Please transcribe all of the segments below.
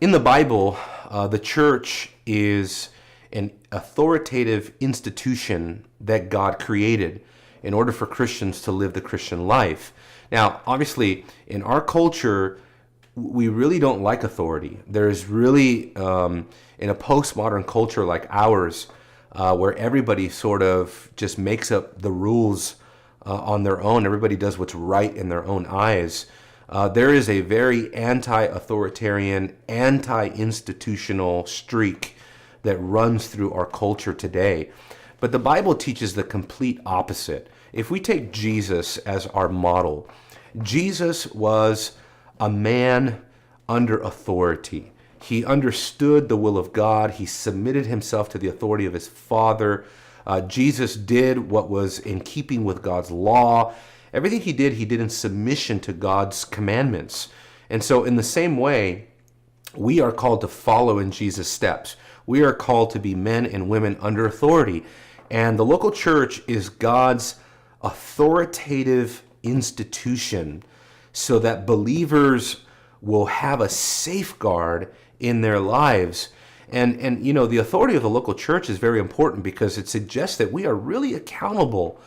In the Bible, the church is an authoritative institution that God created in order for Christians to live the Christian life. Now, obviously, in our culture, we really don't like authority. There's really, in a postmodern culture like ours, where everybody sort of just makes up the rules on their own, everybody does what's right in their own eyes. There is a very anti-authoritarian, anti-institutional streak that runs through our culture today. But the Bible teaches the complete opposite. If we take Jesus as our model, Jesus was a man under authority. He understood the will of God. He submitted himself to the authority of his Father. Jesus did what was in keeping with God's law. Everything he did in submission to God's commandments. And so in the same way, we are called to follow in Jesus' steps. We are called to be men and women under authority. And the local church is God's authoritative institution so that believers will have a safeguard in their lives. And you know, the authority of the local church is very important because it suggests that we are really accountable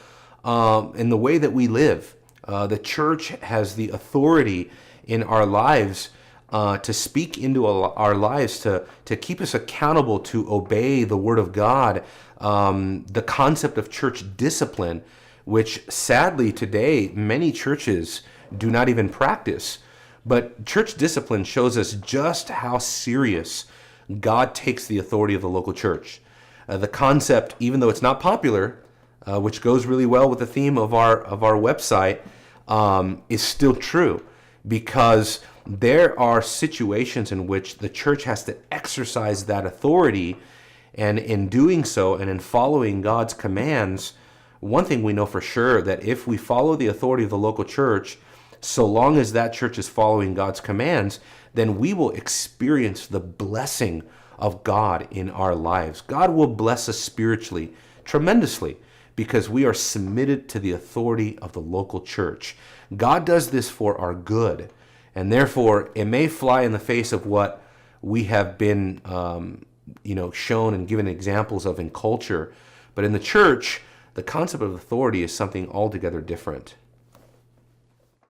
in the way that we live. The church has the authority in our lives to speak into our lives, to keep us accountable, to obey the Word of God. The concept of church discipline, which sadly today many churches do not even practice. But church discipline shows us just how serious God takes the authority of the local church. The concept, even though it's not popular, which goes really well with the theme of our website, is still true, because there are situations in which the church has to exercise that authority, and in doing so and in following God's commands, one thing we know for sure, that if we follow the authority of the local church, so long as that church is following God's commands, then we will experience the blessing of God in our lives. God will bless us spiritually tremendously because we are submitted to the authority of the local church. God does this for our good, and therefore it may fly in the face of what we have been shown and given examples of in culture, but in the church, the concept of authority is something altogether different.